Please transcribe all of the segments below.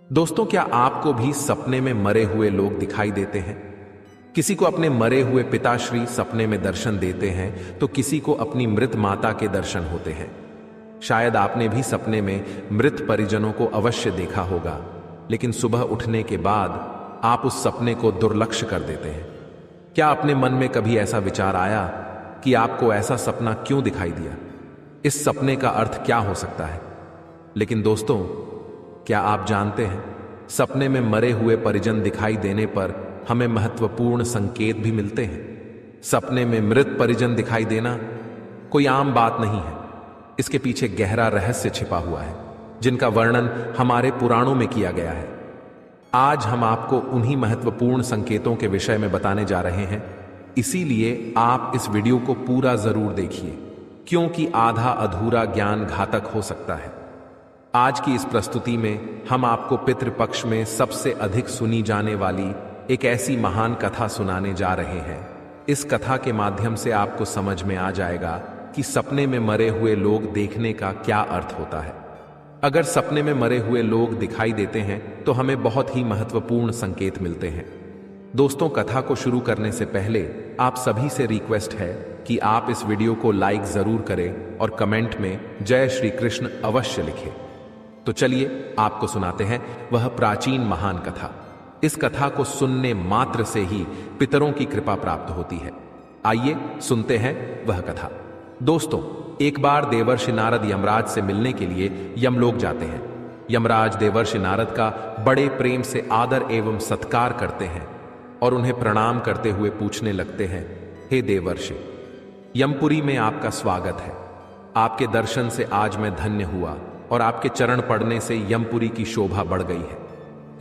दोस्तों, क्या आपको भी सपने में मरे हुए लोग दिखाई देते हैं? किसी को अपने मरे हुए पिताश्री सपने में दर्शन देते हैं तो किसी को अपनी मृत माता के दर्शन होते हैं। शायद आपने भी सपने में मृत परिजनों को अवश्य देखा होगा, लेकिन सुबह उठने के बाद आप उस सपने को दुर्लक्ष्य कर देते हैं। क्या अपने मन में कभी ऐसा विचार आया कि आपको ऐसा सपना क्यों दिखाई दिया? इस सपने का अर्थ क्या हो सकता है? लेकिन दोस्तों, क्या आप जानते हैं, सपने में मरे हुए परिजन दिखाई देने पर हमें महत्वपूर्ण संकेत भी मिलते हैं। सपने में मृत परिजन दिखाई देना कोई आम बात नहीं है। इसके पीछे गहरा रहस्य छिपा हुआ है, जिनका वर्णन हमारे पुराणों में किया गया है। आज हम आपको उन्हीं महत्वपूर्ण संकेतों के विषय में बताने जा रहे हैं, इसीलिए आप इस वीडियो को पूरा जरूर देखिए, क्योंकि आधा अधूरा ज्ञान घातक हो सकता है। आज की इस प्रस्तुति में हम आपको पितृपक्ष में सबसे अधिक सुनी जाने वाली एक ऐसी महान कथा सुनाने जा रहे हैं। इस कथा के माध्यम से आपको समझ में आ जाएगा कि सपने में मरे हुए लोग देखने का क्या अर्थ होता है। अगर सपने में मरे हुए लोग दिखाई देते हैं तो हमें बहुत ही महत्वपूर्ण संकेत मिलते हैं। दोस्तों, कथा को शुरू करने से पहले आप सभी से रिक्वेस्ट है कि आप इस वीडियो को लाइक जरूर करें और कमेंट में जय श्री कृष्ण अवश्य लिखें। तो चलिए आपको सुनाते हैं वह प्राचीन महान कथा। इस कथा को सुनने मात्र से ही पितरों की कृपा प्राप्त होती है। आइए सुनते हैं वह कथा। दोस्तों, एक बार देवर्षि नारद यमराज से मिलने के लिए यमलोक जाते हैं। यमराज देवर्षि नारद का बड़े प्रेम से आदर एवं सत्कार करते हैं और उन्हें प्रणाम करते हुए पूछने लगते हैं, हे देवर्षि, यमपुरी में आपका स्वागत है। आपके दर्शन से आज मैं धन्य हुआ और आपके चरण पड़ने से यमपुरी की शोभा बढ़ गई है।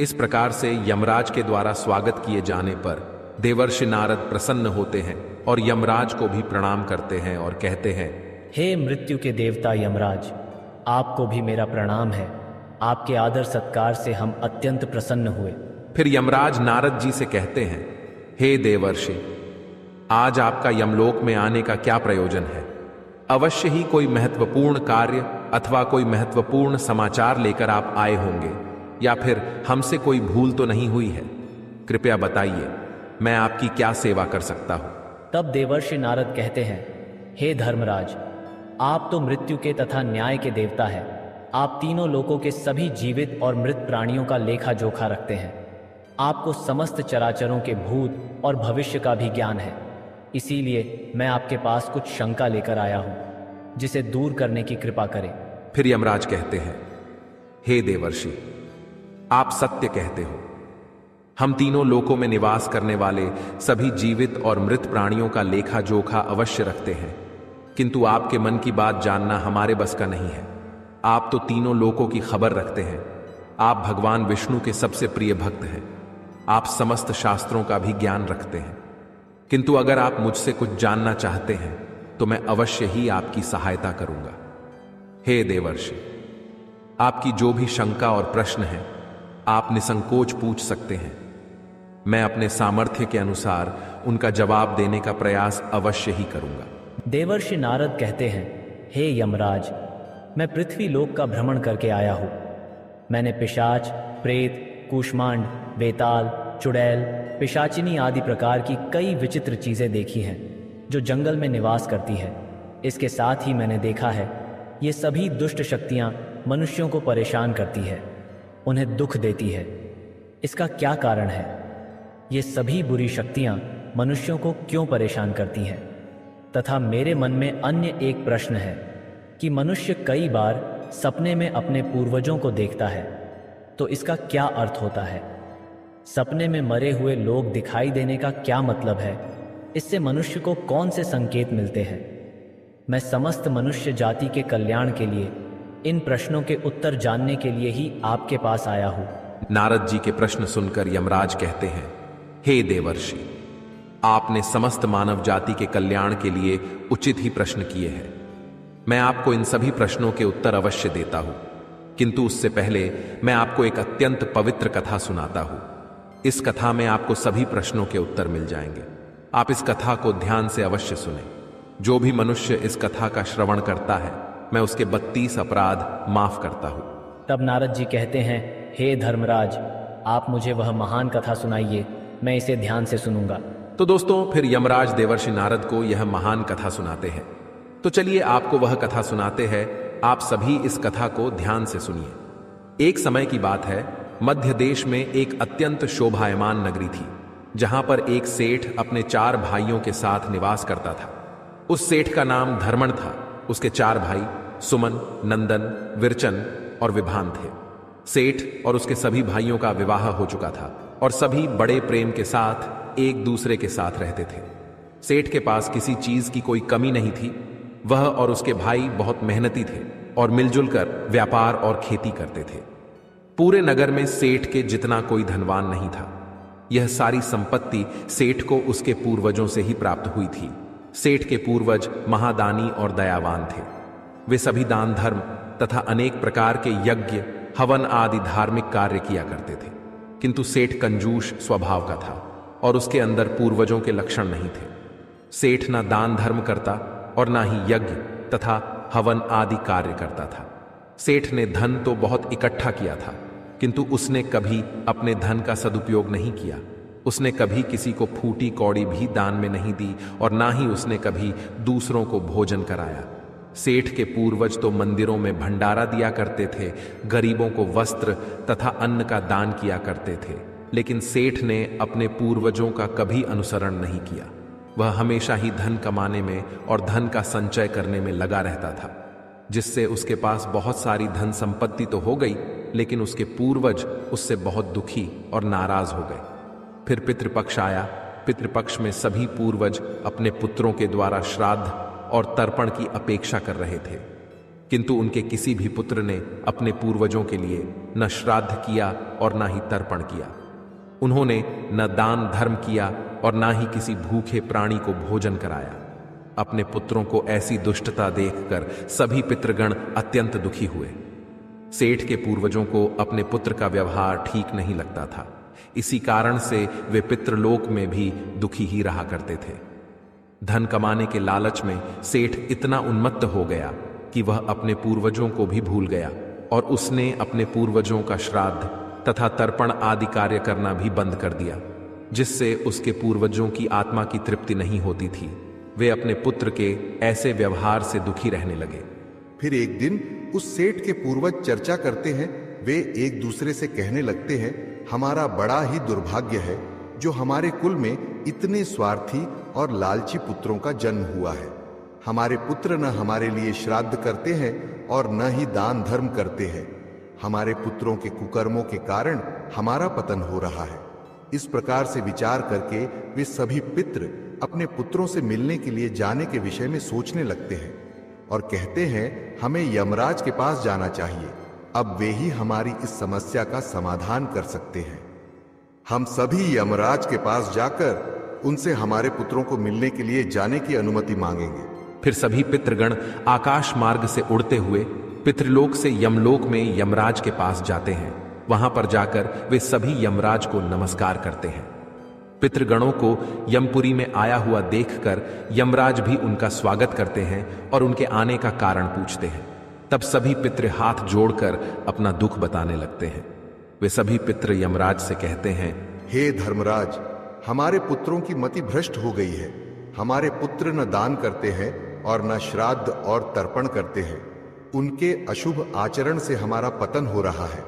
इस प्रकार से यमराज के द्वारा स्वागत किए जाने पर देवर्षि नारद प्रसन्न होते हैं और यमराज को भी प्रणाम करते हैं और कहते हैं, हे मृत्यु के देवता यमराज, आपको भी मेरा प्रणाम है। आपके आदर सत्कार से हम अत्यंत प्रसन्न हुए। फिर यमराज नारद जी से कहते हैं, हे देवर्षि, आज आपका यमलोक में आने का क्या प्रयोजन है? अवश्य ही कोई महत्वपूर्ण कार्य अथवा कोई महत्वपूर्ण समाचार लेकर आप आए होंगे, या फिर हमसे कोई भूल तो नहीं हुई है? कृपया बताइए, मैं आपकी क्या सेवा कर सकता हूं? तब देवर्षि नारद कहते हैं, हे धर्मराज, आप तो मृत्यु के तथा न्याय के देवता हैं। आप तीनों लोकों के सभी जीवित और मृत प्राणियों का लेखा जोखा रखते हैं। आपको समस्त चराचरों के भूत और भविष्य का भी ज्ञान है। इसीलिए मैं आपके पास कुछ शंका लेकर आया हूं, जिसे दूर करने की कृपा करें। फिर यमराज कहते हैं, हे देवर्षि, आप सत्य कहते हो। हम तीनों लोकों में निवास करने वाले सभी जीवित और मृत प्राणियों का लेखा जोखा अवश्य रखते हैं, किंतु आपके मन की बात जानना हमारे बस का नहीं है। आप तो तीनों लोकों की खबर रखते हैं। आप भगवान विष्णु के सबसे प्रिय भक्त हैं। आप समस्त शास्त्रों का भी ज्ञान रखते हैं, किंतु अगर आप मुझसे कुछ जानना चाहते हैं तो मैं अवश्य ही आपकी सहायता करूंगा। हे देवर्षि, आपकी जो भी शंका और प्रश्न है आप निसंकोच पूछ सकते हैं। मैं अपने सामर्थ्य के अनुसार उनका जवाब देने का प्रयास अवश्य ही करूंगा। देवर्षि नारद कहते हैं, हे यमराज, मैं पृथ्वी लोक का भ्रमण करके आया हूं। मैंने पिशाच, प्रेत, कूष्मांड, बेताल, चुड़ैल, पिशाचिनी आदि प्रकार की कई विचित्र चीजें देखी हैं जो जंगल में निवास करती है। इसके साथ ही मैंने देखा है ये सभी दुष्ट शक्तियां मनुष्यों को परेशान करती है, उन्हें दुख देती है। इसका क्या कारण है? ये सभी बुरी शक्तियां मनुष्यों को क्यों परेशान करती हैं? तथा मेरे मन में अन्य एक प्रश्न है कि मनुष्य कई बार सपने में अपने पूर्वजों को देखता है, तो इसका क्या अर्थ होता है? सपने में मरे हुए लोग दिखाई देने का क्या मतलब है? इससे मनुष्य को कौन से संकेत मिलते हैं? मैं समस्त मनुष्य जाति के कल्याण के लिए इन प्रश्नों के उत्तर जानने के लिए ही आपके पास आया हूं। नारद जी के प्रश्न सुनकर यमराज कहते हैं, हे देवर्षि, आपने समस्त मानव जाति के कल्याण के लिए उचित ही प्रश्न किए हैं। मैं आपको इन सभी प्रश्नों के उत्तर अवश्य देता हूं, किंतु उससे पहले मैं आपको एक अत्यंत पवित्र कथा सुनाता हूं। इस कथा में आपको सभी प्रश्नों के उत्तर मिल जाएंगे। आप इस कथा को ध्यान से अवश्य सुनें। जो भी मनुष्य इस कथा का श्रवण करता है, मैं उसके 32 अपराध माफ करता हूं। तब नारद जी कहते हैं, हे धर्मराज, आप मुझे वह महान कथा सुनाइए, मैं इसे ध्यान से सुनूंगा। तो दोस्तों, फिर यमराज देवर्षि नारद को यह महान कथा सुनाते हैं। तो चलिए आपको वह कथा सुनाते हैं। आप सभी इस कथा को ध्यान से सुनिए। एक समय की बात है, मध्य देश में एक अत्यंत शोभायमान नगरी थी, जहां पर एक सेठ अपने 4 भाइयों के साथ निवास करता था। उस सेठ का नाम धर्मण था। उसके 4 भाई सुमन, नंदन, विरचन और विभान थे। सेठ और उसके सभी भाइयों का विवाह हो चुका था और सभी बड़े प्रेम के साथ एक दूसरे के साथ रहते थे। सेठ के पास किसी चीज की कोई कमी नहीं थी। वह और उसके भाई बहुत मेहनती थे और मिलजुल कर व्यापार और खेती करते थे। पूरे नगर में सेठ के जितना कोई धनवान नहीं था। यह सारी संपत्ति सेठ को उसके पूर्वजों से ही प्राप्त हुई थी। सेठ के पूर्वज महादानी और दयावान थे। वे सभी दान धर्म तथा अनेक प्रकार के यज्ञ, हवन आदि धार्मिक कार्य किया करते थे। किंतु सेठ कंजूस स्वभाव का था और उसके अंदर पूर्वजों के लक्षण नहीं थे। सेठ ना दान धर्म करता और ना ही यज्ञ तथा हवन आदि कार्य करता था। सेठ ने धन तो बहुत इकट्ठा किया था, किंतु उसने कभी अपने धन का सदुपयोग नहीं किया। उसने कभी किसी को फूटी कौड़ी भी दान में नहीं दी और ना ही उसने कभी दूसरों को भोजन कराया। सेठ के पूर्वज तो मंदिरों में भंडारा दिया करते थे, गरीबों को वस्त्र तथा अन्न का दान किया करते थे, लेकिन सेठ ने अपने पूर्वजों का कभी अनुसरण नहीं किया। वह हमेशा ही धन कमाने में और धन का संचय करने में लगा रहता था, जिससे उसके पास बहुत सारी धन संपत्ति तो हो गई, लेकिन उसके पूर्वज उससे बहुत दुखी और नाराज हो गए। फिर पितृपक्ष आया। पितृपक्ष में सभी पूर्वज अपने पुत्रों के द्वारा श्राद्ध और तर्पण की अपेक्षा कर रहे थे, किंतु उनके किसी भी पुत्र ने अपने पूर्वजों के लिए न श्राद्ध किया और न ही तर्पण किया। उन्होंने न दान धर्म किया और न ही किसी भूखे प्राणी को भोजन कराया। अपने पुत्रों को ऐसी दुष्टता देखकर सभी पितृगण अत्यंत दुखी हुए। सेठ के पूर्वजों को अपने पुत्र का व्यवहार ठीक नहीं लगता था। इसी कारण से वे पितृलोक में भी दुखी ही रहा करते थे। धन कमाने के लालच में सेठ इतना उन्मत्त हो गया कि वह अपने पूर्वजों को भी भूल गया और उसने अपने पूर्वजों का श्राद्ध तथा तर्पण आदि कार्य करना भी बंद कर दिया, जिससे उसके पूर्वजों की आत्मा की तृप्ति नहीं होती थी। वे अपने पुत्र के ऐसे व्यवहार से दुखी रहने लगे। फिर एक दिन उस सेठ के पूर्वज चर्चा करते हैं। वे एक दूसरे से कहने लगते हैं, हमारा बड़ा ही दुर्भाग्य है जो हमारे कुल में इतने स्वार्थी और लालची पुत्रों का जन्म हुआ है। हमारे पुत्र न हमारे लिए श्राद्ध करते हैं और न ही दान धर्म करते हैं। हमारे पुत्रों के कुकर्मों के कारण हमारा पतन हो रहा है। इस प्रकार से विचार करके वे सभी पितृ अपने पुत्रों से मिलने के लिए जाने के विषय में सोचने लगते हैं और कहते हैं, हमें यमराज के पास जाना चाहिए। अब वे ही हमारी इस समस्या का समाधान कर सकते हैं। हम सभी यमराज के पास जाकर उनसे हमारे पुत्रों को मिलने के लिए जाने की अनुमति मांगेंगे। फिर सभी पितृगण आकाश मार्ग से उड़ते हुए पितृलोक से यमलोक में यमराज के पास जाते हैं। वहां पर जाकर वे सभी यमराज को नमस्कार करते हैं। पितृगणों को यमपुरी में आया हुआ देखकर यमराज भी उनका स्वागत करते हैं और उनके आने का कारण पूछते हैं। तब सभी पितृ हाथ जोड़कर अपना दुख बताने लगते हैं। वे सभी पितृ यमराज से कहते हैं, हे धर्मराज, हमारे पुत्रों की मति भ्रष्ट हो गई है। हमारे पुत्र न दान करते हैं और न श्राद्ध और तर्पण करते हैं। उनके अशुभ आचरण से हमारा पतन हो रहा है।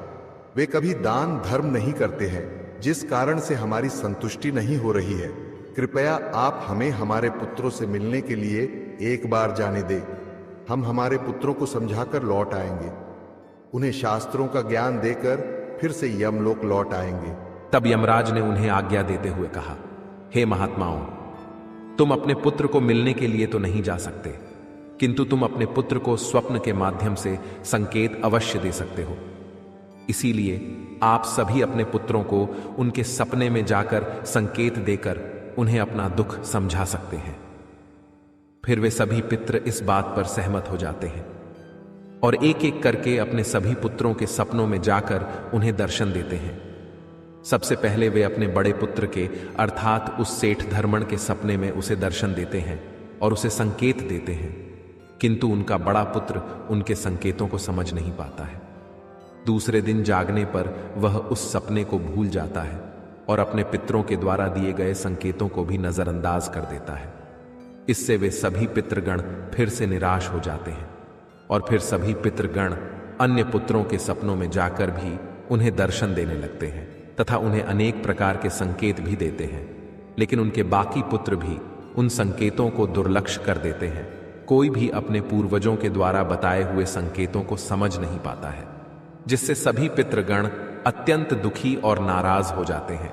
वे कभी दान धर्म नहीं करते हैं, जिस कारण से हमारी संतुष्टि नहीं हो रही है। कृपया आप हमें हमारे पुत्रों से मिलने के लिए एक बार जाने दें। हम हमारे पुत्रों को समझाकर लौट आएंगे। उन्हें शास्त्रों का ज्ञान देकर फिर से यमलोक लौट आएंगे। तब यमराज ने उन्हें आज्ञा देते हुए कहा, हे महात्माओं, तुम अपने पुत्र को मिलने के लिए तो नहीं जा सकते, किंतु तुम अपने पुत्र को स्वप्न के माध्यम से संकेत अवश्य दे सकते हो। इसीलिए आप सभी अपने पुत्रों को उनके सपने में जाकर संकेत देकर उन्हें अपना दुख समझा सकते हैं। फिर वे सभी पितृ इस बात पर सहमत हो जाते हैं और एक एक करके अपने सभी पुत्रों के सपनों में जाकर उन्हें दर्शन देते हैं। सबसे पहले वे अपने बड़े पुत्र के अर्थात उस सेठ धर्मण के सपने में उसे दर्शन देते हैं और उसे संकेत देते हैं, किंतु उनका बड़ा पुत्र उनके संकेतों को समझ नहीं पाता है। दूसरे दिन जागने पर वह उस सपने को भूल जाता है और अपने पितरों के द्वारा दिए गए संकेतों को भी नजरअंदाज कर देता है। इससे वे सभी पितृगण फिर से निराश हो जाते हैं और फिर सभी पितृगण अन्य पुत्रों के सपनों में जाकर भी उन्हें दर्शन देने लगते हैं तथा उन्हें अनेक प्रकार के संकेत भी देते हैं, लेकिन उनके बाकी पुत्र भी उन संकेतों को दुर्लक्ष्य कर देते हैं। कोई भी अपने पूर्वजों के द्वारा बताए हुए संकेतों को समझ नहीं पाता है, जिससे सभी पितृगण अत्यंत दुखी और नाराज हो जाते हैं।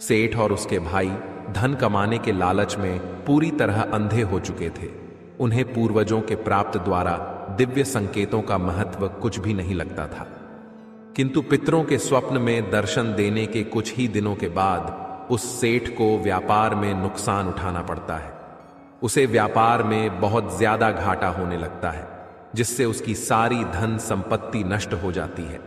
सेठ और उसके भाई धन कमाने के लालच में पूरी तरह अंधे हो चुके थे। उन्हें पूर्वजों के प्राप्त द्वारा दिव्य संकेतों का महत्व कुछ भी नहीं लगता था, किंतु पितरों के स्वप्न में दर्शन देने के कुछ ही दिनों के बाद उस सेठ को व्यापार में नुकसान उठाना पड़ता है। उसे व्यापार में बहुत ज्यादा घाटा होने लगता है, जिससे उसकी सारी धन संपत्ति नष्ट हो जाती है।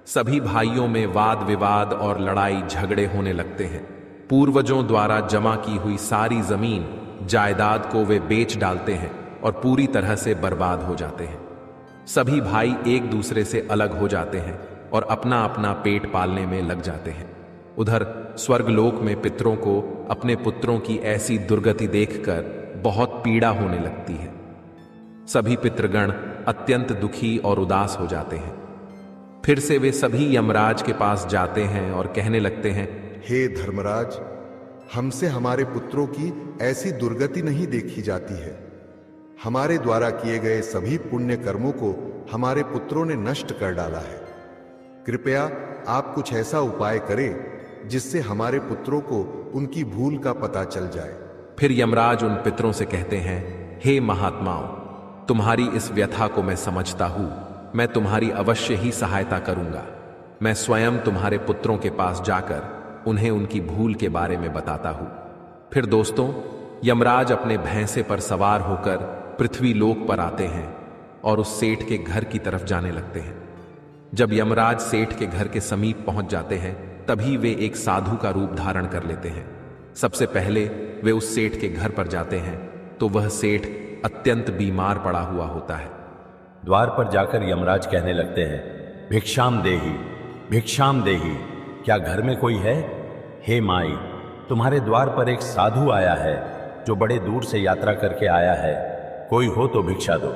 सभी भाइयों में वाद विवाद और लड़ाई झगड़े होने लगते हैं। पूर्वजों द्वारा जमा की हुई सारी जमीन जायदाद को वे बेच डालते हैं और पूरी तरह से बर्बाद हो जाते हैं। सभी भाई एक दूसरे से अलग हो जाते हैं और अपना अपना पेट पालने में लग जाते हैं। उधर स्वर्गलोक में पितरों को अपने पुत्रों की ऐसी दुर्गति देखकर बहुत पीड़ा होने लगती है। सभी पितृगण अत्यंत दुखी और उदास हो जाते हैं। फिर से वे सभी यमराज के पास जाते हैं और कहने लगते हैं, हे धर्मराज, हमसे हमारे पुत्रों की ऐसी दुर्गति नहीं देखी जाती है। हमारे द्वारा किए गए सभी पुण्य कर्मों को हमारे पुत्रों ने नष्ट कर डाला है। कृपया आप कुछ ऐसा उपाय करें जिससे हमारे पुत्रों को उनकी भूल का पता चल जाए। फिर यमराज उन पितरों से कहते हैं, हे महात्माओं, तुम्हारी इस व्यथा को मैं समझता हूं। मैं तुम्हारी अवश्य ही सहायता करूंगा। मैं स्वयं तुम्हारे पुत्रों के पास जाकर उन्हें उनकी भूल के बारे में बताता हूं। फिर दोस्तों, यमराज अपने भैंसे पर सवार होकर पृथ्वी लोक पर आते हैं और उस सेठ के घर की तरफ जाने लगते हैं। जब यमराज सेठ के घर के समीप पहुंच जाते हैं, तभी वे एक साधु का रूप धारण कर लेते हैं। सबसे पहले वे उस सेठ के घर पर जाते हैं तो वह सेठ अत्यंत बीमार पड़ा हुआ होता है। द्वार पर जाकर यमराज कहने लगते हैं, भिक्षाम देहि, भिक्षाम देहि, क्या घर में कोई है? हे माई, तुम्हारे द्वार पर एक साधु आया है जो बड़े दूर से यात्रा करके आया है। कोई हो तो भिक्षा दो।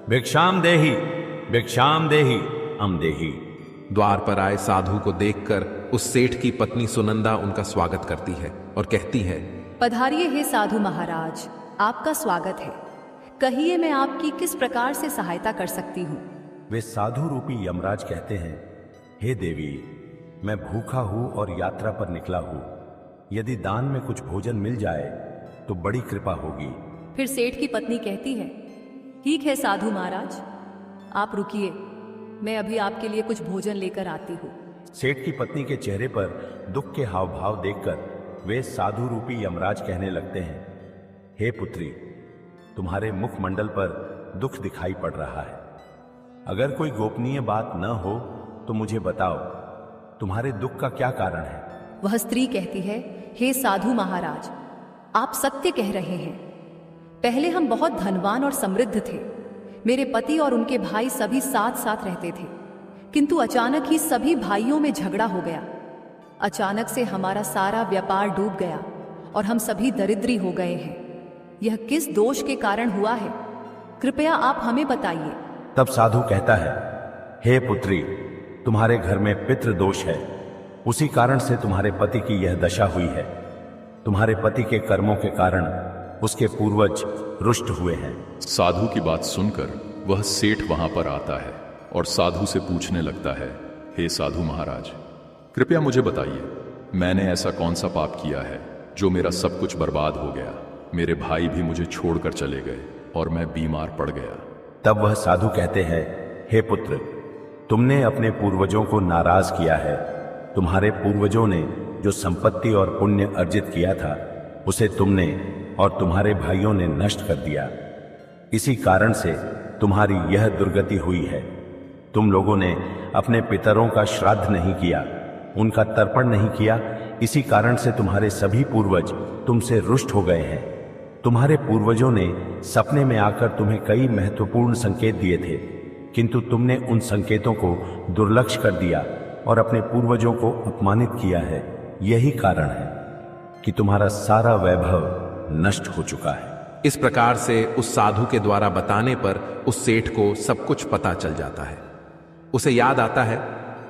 भिक्षाम देहि, भिक्षाम देहि, अम देहि। द्वार पर आए साधु को देखकर उस सेठ की पत्नी सुनंदा उनका स्वागत करती है और कहती है, पधारिए हे साधु महाराज, आपका स्वागत है। कहिए मैं आपकी किस प्रकार से सहायता कर सकती हूँ? वे साधु रूपी यमराज कहते हैं, हे देवी, मैं भूखा हूं और यात्रा पर निकला हूं। यदि दान में कुछ भोजन मिल जाए तो बड़ी कृपा होगी। फिर सेठ की पत्नी कहती है, ठीक है साधु महाराज, आप रुकिए, मैं अभी आपके लिए कुछ भोजन लेकर आती हूँ। सेठ की पत्नी के चेहरे पर दुख के हाव भाव देखकर वे साधु रूपी यमराज कहने लगते हैं, हे पुत्री, तुम्हारे मुखमंडल पर दुख दिखाई पड़ रहा है। अगर कोई गोपनीय बात न हो तो मुझे बताओ, तुम्हारे दुख का क्या कारण है? वह स्त्री कहती है, हे साधु महाराज, आप सत्य कह रहे हैं। पहले हम बहुत धनवान और समृद्ध थे। मेरे पति और उनके भाई सभी साथ साथ रहते थे, किंतु अचानक ही सभी भाइयों में झगड़ा हो गया। अचानक से हमारा सारा व्यापार डूब गया और हम सभी दरिद्री हो गए हैं। यह किस दोष के कारण हुआ है? कृपया आप हमें बताइए। तब साधु कहता है, हे पुत्री, तुम्हारे घर में पितृ दोष है। उसी कारण से तुम्हारे पति की यह दशा हुई है। तुम्हारे पति के कर्मों के कारण उसके पूर्वज रुष्ट हुए हैं। साधु की बात सुनकर वह सेठ वहां पर आता है और साधु से पूछने लगता है, हे साधु महाराज, कृपया मुझे बताइए, मैंने ऐसा कौन सा पाप किया है जो मेरा सब कुछ बर्बाद हो गया? मेरे भाई भी मुझे छोड़कर चले गए और मैं बीमार पड़ गया। तब वह साधु कहते हैं, हे पुत्र, तुमने अपने पूर्वजों को नाराज किया है। तुम्हारे पूर्वजों ने जो संपत्ति और पुण्य अर्जित किया था उसे तुमने और तुम्हारे भाइयों ने नष्ट कर दिया। इसी कारण से तुम्हारी यह दुर्गति हुई है। तुम लोगों ने अपने पितरों का श्राद्ध नहीं किया, उनका तर्पण नहीं किया। इसी कारण से तुम्हारे सभी पूर्वज तुमसे रुष्ट हो गए हैं। तुम्हारे पूर्वजों ने सपने में आकर तुम्हें कई महत्वपूर्ण संकेत दिए थे, किंतु तुमने उन संकेतों को दुर्लक्ष्य कर दिया और अपने पूर्वजों को अपमानित किया है। यही कारण है कि तुम्हारा सारा वैभव नष्ट हो चुका है। इस प्रकार से उस साधु के द्वारा बताने पर उस सेठ को सब कुछ पता चल जाता है। उसे याद आता है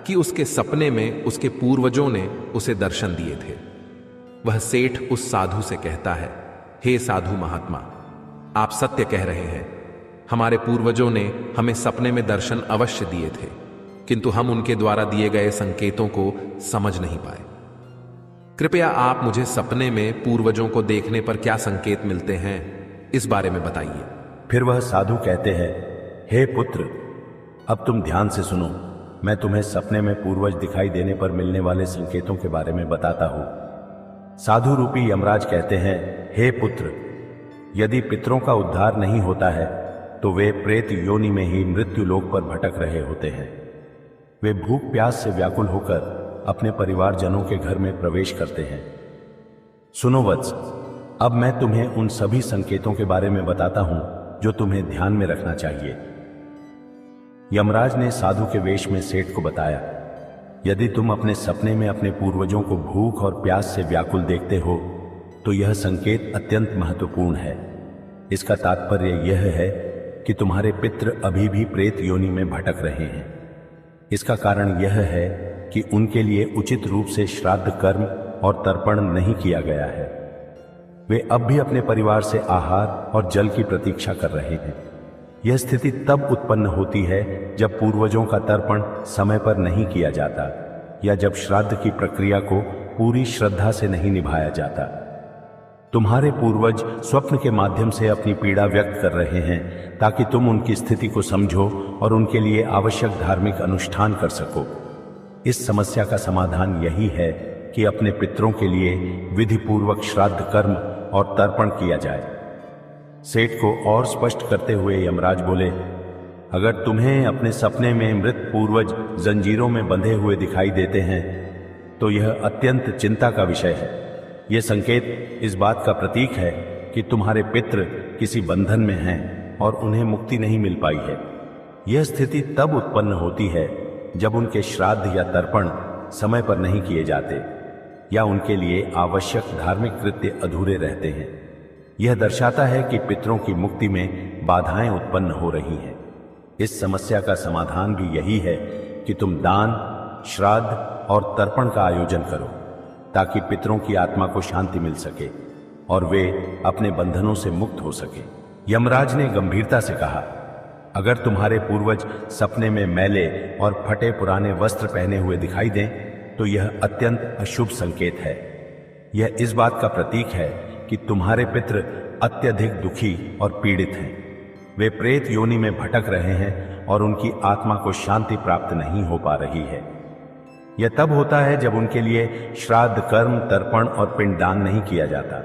कि उसके सपने में उसके पूर्वजों ने उसे दर्शन दिए थे। वह सेठ उस साधु से कहता है, हे साधु महात्मा, आप सत्य कह रहे हैं। हमारे पूर्वजों ने हमें सपने में दर्शन अवश्य दिए थे, किंतु हम उनके द्वारा दिए गए संकेतों को समझ नहीं पाए। कृपया आप मुझे सपने में पूर्वजों को देखने पर क्या संकेत मिलते हैं, इस बारे में बताइए। फिर वह साधु कहते हैं, हे पुत्र, अब तुम ध्यान से सुनो। मैं तुम्हें सपने में पूर्वज दिखाई देने पर मिलने वाले संकेतों के बारे में बताता हूं। साधु रूपी यमराज कहते हैं, हे पुत्र, यदि पितरों का उद्धार नहीं होता है तो वे प्रेत योनि में ही मृत्यु लोक पर भटक रहे होते हैं। वे भूख प्यास से व्याकुल होकर अपने परिवारजनों के घर में प्रवेश करते हैं। सुनो वत्स, अब मैं तुम्हें उन सभी संकेतों के बारे में बताता हूं जो तुम्हें ध्यान में रखना चाहिए। यमराज ने साधु के वेश में सेठ को बताया, यदि तुम अपने सपने में अपने पूर्वजों को भूख और प्यास से व्याकुल देखते हो तो यह संकेत अत्यंत महत्वपूर्ण है। इसका तात्पर्य यह है कि तुम्हारे पितृ अभी भी प्रेत योनि में भटक रहे हैं। इसका कारण यह है कि उनके लिए उचित रूप से श्राद्ध कर्म और तर्पण नहीं किया गया है। वे अब भी अपने परिवार से आहार और जल की प्रतीक्षा कर रहे हैं। यह स्थिति तब उत्पन्न होती है जब पूर्वजों का तर्पण समय पर नहीं किया जाता या जब श्राद्ध की प्रक्रिया को पूरी श्रद्धा से नहीं निभाया जाता। तुम्हारे पूर्वज स्वप्न के माध्यम से अपनी पीड़ा व्यक्त कर रहे हैं ताकि तुम उनकी स्थिति को समझो और उनके लिए आवश्यक धार्मिक अनुष्ठान कर सको। इस समस्या का समाधान यही है कि अपने पितरों के लिए विधि पूर्वक श्राद्ध कर्म और तर्पण किया जाए। सेठ को और स्पष्ट करते हुए यमराज बोले, अगर तुम्हें अपने सपने में मृत पूर्वज जंजीरों में बंधे हुए दिखाई देते हैं तो यह अत्यंत चिंता का विषय है। यह संकेत इस बात का प्रतीक है कि तुम्हारे पितृ किसी बंधन में हैं और उन्हें मुक्ति नहीं मिल पाई है। यह स्थिति तब उत्पन्न होती है जब उनके श्राद्ध या तर्पण समय पर नहीं किए जाते या उनके लिए आवश्यक धार्मिक कृत्य अधूरे रहते हैं। यह दर्शाता है कि पितरों की मुक्ति में बाधाएं उत्पन्न हो रही हैं। इस समस्या का समाधान भी यही है कि तुम दान, श्राद्ध और तर्पण का आयोजन करो ताकि पितरों की आत्मा को शांति मिल सके और वे अपने बंधनों से मुक्त हो सके। यमराज ने गंभीरता से कहा, अगर तुम्हारे पूर्वज सपने में मैले और फटे पुराने वस्त्र पहने हुए दिखाई दें तो यह अत्यंत अशुभ संकेत है। यह इस बात का प्रतीक है कि तुम्हारे पितृ अत्यधिक दुखी और पीड़ित हैं। वे प्रेत योनि में भटक रहे हैं और उनकी आत्मा को शांति प्राप्त नहीं हो पा रही है। यह तब होता है जब उनके लिए श्राद्ध कर्म, तर्पण और पिंडदान नहीं किया जाता।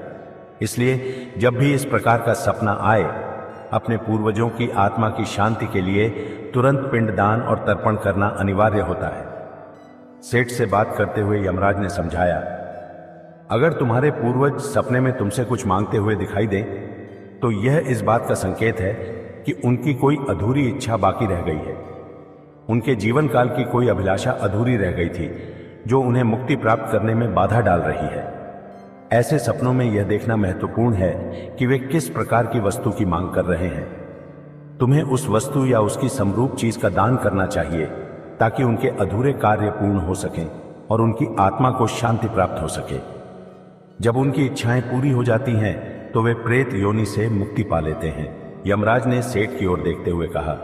इसलिए जब भी इस प्रकार का सपना आए, अपने पूर्वजों की आत्मा की शांति के लिए तुरंत पिंडदान और तर्पण करना अनिवार्य होता है। सेठ से बात करते हुए यमराज ने समझाया, अगर तुम्हारे पूर्वज सपने में तुमसे कुछ मांगते हुए दिखाई दें तो यह इस बात का संकेत है कि उनकी कोई अधूरी इच्छा बाकी रह गई है। उनके जीवन काल की कोई अभिलाषा अधूरी रह गई थी जो उन्हें मुक्ति प्राप्त करने में बाधा डाल रही है। ऐसे सपनों में यह देखना महत्वपूर्ण है कि वे किस प्रकार की वस्तु की मांग कर रहे हैं। तुम्हें उस वस्तु या उसकी समरूप चीज का दान करना चाहिए ताकि उनके अधूरे कार्य पूर्ण हो सकें और उनकी आत्मा को शांति प्राप्त हो सके। जब उनकी इच्छाएं पूरी हो जाती हैं तो वे प्रेत योनि से मुक्ति पा लेते हैं। यमराज ने सेठ की ओर देखते हुए कहा,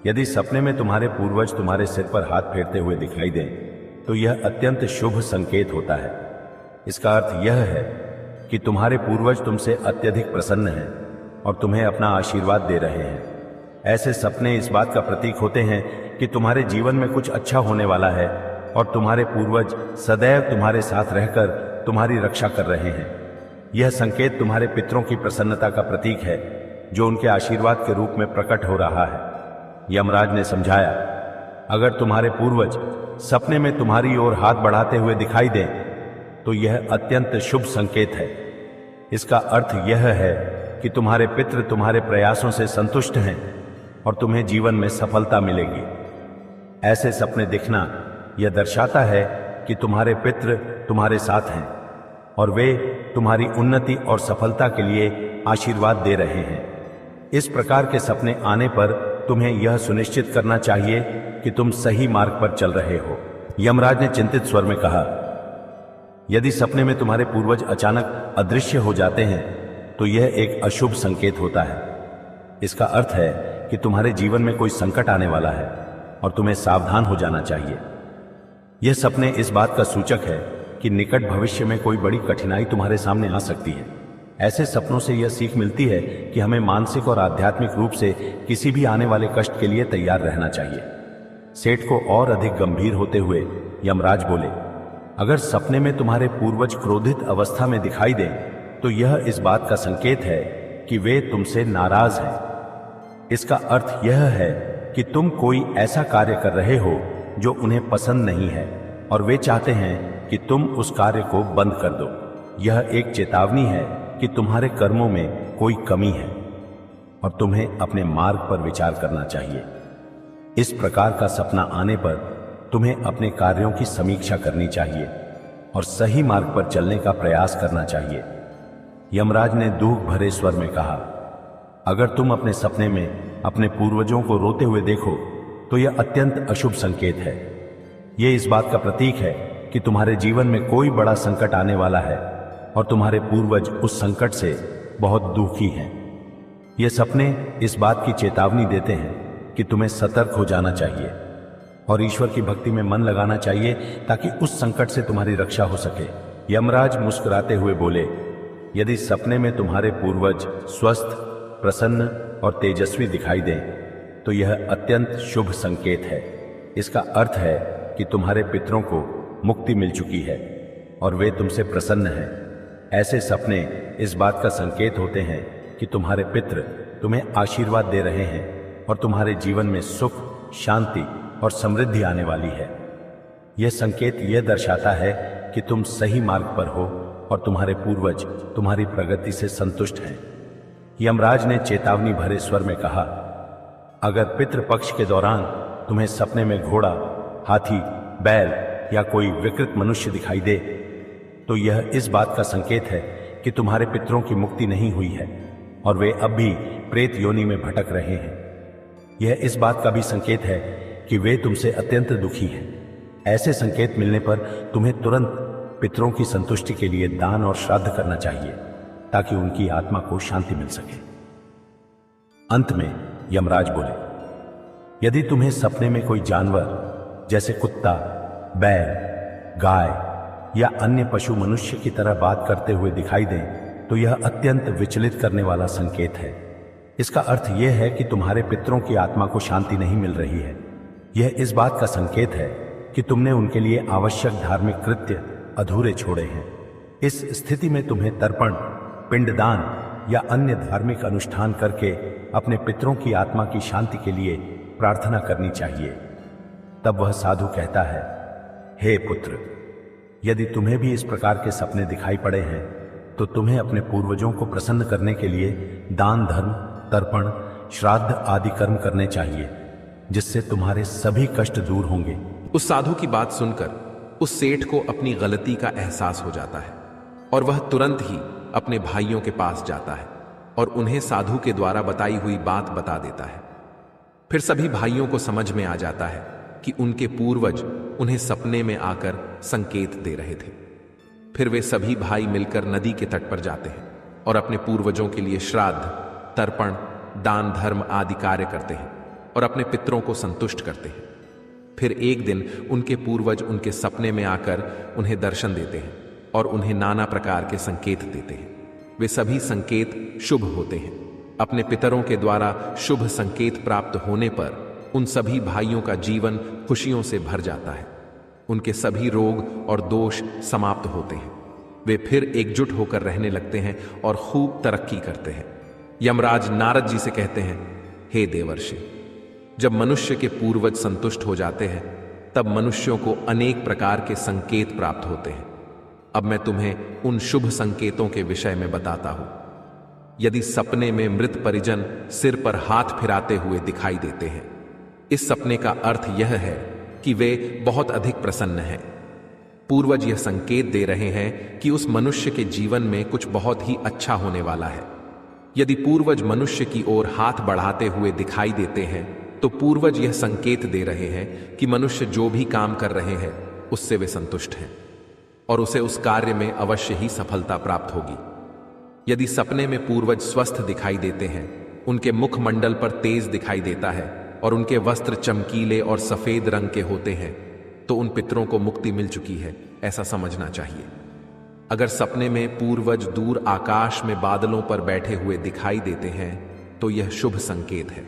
यदि सपने में तुम्हारे पूर्वज तुम्हारे सिर पर हाथ फेरते हुए दिखाई दें तो यह अत्यंत शुभ संकेत होता है। इसका अर्थ यह है कि तुम्हारे पूर्वज तुमसे अत्यधिक प्रसन्न हैं और तुम्हें अपना आशीर्वाद दे रहे हैं। ऐसे सपने इस बात का प्रतीक होते हैं कि तुम्हारे जीवन में कुछ अच्छा होने वाला है और तुम्हारे पूर्वज सदैव तुम्हारे साथ रहकर तुम्हारी रक्षा कर रहे हैं। यह संकेत तुम्हारे पितरों की प्रसन्नता का प्रतीक है जो उनके आशीर्वाद के रूप में प्रकट हो रहा है। यमराज ने समझाया, अगर तुम्हारे पूर्वज सपने में तुम्हारी ओर हाथ बढ़ाते हुए दिखाई दें तो यह अत्यंत शुभ संकेत है। इसका अर्थ यह है कि तुम्हारे पितृ तुम्हारे प्रयासों से संतुष्ट हैं और तुम्हें जीवन में सफलता मिलेगी। ऐसे सपने दिखना यह दर्शाता है कि तुम्हारे पितृ तुम्हारे साथ हैं और वे तुम्हारी उन्नति और सफलता के लिए आशीर्वाद दे रहे हैं। इस प्रकार के सपने आने पर तुम्हें यह सुनिश्चित करना चाहिए कि तुम सही मार्ग पर चल रहे हो। यमराज ने चिंतित स्वर में कहा, यदि सपने में तुम्हारे पूर्वज अचानक अदृश्य हो जाते हैं तो यह एक अशुभ संकेत होता है। इसका अर्थ है कि तुम्हारे जीवन में कोई संकट आने वाला है और तुम्हें सावधान हो जाना चाहिए। यह सपने इस बात का सूचक है कि निकट भविष्य में कोई बड़ी कठिनाई तुम्हारे सामने आ सकती है। ऐसे सपनों से यह सीख मिलती है कि हमें मानसिक और आध्यात्मिक रूप से किसी भी आने वाले कष्ट के लिए तैयार रहना चाहिए। सेठ को और अधिक गंभीर होते हुए यमराज बोले, अगर सपने में तुम्हारे पूर्वज क्रोधित अवस्था में दिखाई दें तो यह इस बात का संकेत है कि वे तुमसे नाराज हैं। इसका अर्थ यह है कि तुम कोई ऐसा कार्य कर रहे हो जो उन्हें पसंद नहीं है और वे चाहते हैं कि तुम उस कार्य को बंद कर दो। यह एक चेतावनी है कि तुम्हारे कर्मों में कोई कमी है और तुम्हें अपने मार्ग पर विचार करना चाहिए। इस प्रकार का सपना आने पर तुम्हें अपने कार्यों की समीक्षा करनी चाहिए और सही मार्ग पर चलने का प्रयास करना चाहिए। यमराज ने दुख भरे स्वर में कहा, अगर तुम अपने सपने में अपने पूर्वजों को रोते हुए देखो तो यह अत्यंत अशुभ संकेत है। यह इस बात का प्रतीक है कि तुम्हारे जीवन में कोई बड़ा संकट आने वाला है और तुम्हारे पूर्वज उस संकट से बहुत दुखी हैं। ये सपने इस बात की चेतावनी देते हैं कि तुम्हें सतर्क हो जाना चाहिए और ईश्वर की भक्ति में मन लगाना चाहिए ताकि उस संकट से तुम्हारी रक्षा हो सके। यमराज मुस्कुराते हुए बोले, यदि सपने में तुम्हारे पूर्वज स्वस्थ, प्रसन्न और तेजस्वी दिखाई दें तो यह अत्यंत शुभ संकेत है। इसका अर्थ है कि तुम्हारे पितरों को मुक्ति मिल चुकी है और वे तुमसे प्रसन्न हैं। ऐसे सपने इस बात का संकेत होते हैं कि तुम्हारे पितृ तुम्हें आशीर्वाद दे रहे हैं और तुम्हारे जीवन में सुख, शांति और समृद्धि आने वाली है। यह संकेत यह दर्शाता है कि तुम सही मार्ग पर हो और तुम्हारे पूर्वज तुम्हारी प्रगति से संतुष्ट हैं। यमराज ने चेतावनी भरे स्वर में कहा, अगर पितृपक्ष के दौरान तुम्हें सपने में घोड़ा, हाथी, बैल या कोई विकृत मनुष्य दिखाई दे तो यह इस बात का संकेत है कि तुम्हारे पितरों की मुक्ति नहीं हुई है और वे अब भी प्रेत योनि में भटक रहे हैं। यह इस बात का भी संकेत है कि वे तुमसे अत्यंत दुखी हैं। ऐसे संकेत मिलने पर तुम्हें तुरंत पितरों की संतुष्टि के लिए दान और श्राद्ध करना चाहिए ताकि उनकी आत्मा को शांति मिल सके। अंत में यमराज बोले, यदि तुम्हें सपने में कोई जानवर जैसे कुत्ता, बैल, गाय या अन्य पशु मनुष्य की तरह बात करते हुए दिखाई दें तो यह अत्यंत विचलित करने वाला संकेत है। इसका अर्थ यह है कि तुम्हारे पितरों की आत्मा को शांति नहीं मिल रही है। यह इस बात का संकेत है कि तुमने उनके लिए आवश्यक धार्मिक कृत्य अधूरे छोड़े हैं। इस स्थिति में तुम्हें तर्पण, पिंडदान या अन्य धार्मिक अनुष्ठान करके अपने पितरों की आत्मा की शांति के लिए प्रार्थना करनी चाहिए। तब वह साधु कहता है, हे पुत्र, यदि तुम्हें भी इस प्रकार के सपने दिखाई पड़े हैं तो तुम्हें अपने पूर्वजों को प्रसन्न करने के लिए दान, धर्म, तर्पण, श्राद्ध आदि कर्म करने चाहिए, जिससे तुम्हारे सभी कष्ट दूर होंगे। उस साधु की बात सुनकर उस सेठ को अपनी गलती का एहसास हो जाता है और वह तुरंत ही अपने भाइयों के पास जाता है और उन्हें साधु के द्वारा बताई हुई बात बता देता है। फिर सभी भाइयों को समझ में आ जाता है कि उनके पूर्वज उन्हें सपने में आकर संकेत दे रहे थे। फिर वे सभी भाई मिलकर नदी के तट पर जाते हैं और अपने पूर्वजों के लिए श्राद्ध, तर्पण, दान, धर्म आदि कार्य करते हैं और अपने पितरों को संतुष्ट करते हैं। फिर एक दिन उनके पूर्वज उनके सपने में आकर उन्हें दर्शन देते हैं और उन्हें नाना प्रकार के संकेत देते हैं। वे सभी संकेत शुभ होते हैं। अपने पितरों के द्वारा शुभ संकेत प्राप्त होने पर उन सभी भाइयों का जीवन खुशियों से भर जाता है। उनके सभी रोग और दोष समाप्त होते हैं। वे फिर एकजुट होकर रहने लगते हैं और खूब तरक्की करते हैं। यमराज नारद जी से कहते हैं, हे देवर्षि, जब मनुष्य के पूर्वज संतुष्ट हो जाते हैं तब मनुष्यों को अनेक प्रकार के संकेत प्राप्त होते हैं। अब मैं तुम्हें उन शुभ संकेतों के विषय में बताता हूं। यदि सपने में मृत परिजन सिर पर हाथ फिराते हुए दिखाई देते हैं, इस सपने का अर्थ यह है कि वे बहुत अधिक प्रसन्न हैं। पूर्वज यह संकेत दे रहे हैं कि उस मनुष्य के जीवन में कुछ बहुत ही अच्छा होने वाला है। यदि पूर्वज मनुष्य की ओर हाथ बढ़ाते हुए दिखाई देते हैं तो पूर्वज यह संकेत दे रहे हैं कि मनुष्य जो भी काम कर रहे हैं उससे वे संतुष्ट हैं और उसे उस कार्य में अवश्य ही सफलता प्राप्त होगी। यदि सपने में पूर्वज स्वस्थ दिखाई देते हैं, उनके मुखमंडल पर तेज दिखाई देता है और उनके वस्त्र चमकीले और सफेद रंग के होते हैं, तो उन पितरों को मुक्ति मिल चुकी है, ऐसा समझना चाहिए। अगर सपने में पूर्वज दूर आकाश में बादलों पर बैठे हुए दिखाई देते हैं तो यह शुभ संकेत है।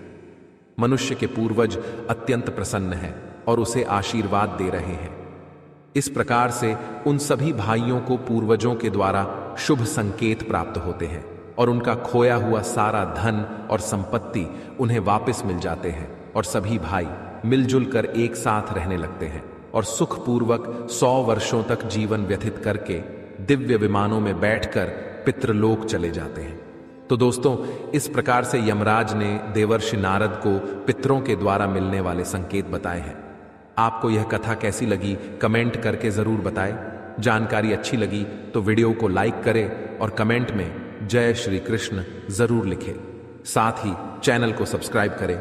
मनुष्य के पूर्वज अत्यंत प्रसन्न हैं और उसे आशीर्वाद दे रहे हैं। इस प्रकार से उन सभी भाइयों को पूर्वजों के द्वारा शुभ संकेत प्राप्त होते हैं और उनका खोया हुआ सारा धन और संपत्ति उन्हें वापस मिल जाते हैं और सभी भाई मिलजुल कर एक साथ रहने लगते हैं और सुखपूर्वक 100 वर्षों तक जीवन व्यतीत करके दिव्य विमानों में बैठकर पितृलोक चले जाते हैं। तो दोस्तों, इस प्रकार से यमराज ने देवर्षि नारद को पितरों के द्वारा मिलने वाले संकेत बताए हैं। आपको यह कथा कैसी लगी कमेंट करके जरूर बताएं। जानकारी अच्छी लगी तो वीडियो को लाइक करें और कमेंट में जय श्री कृष्ण जरूर लिखें। साथ ही चैनल को सब्सक्राइब करें।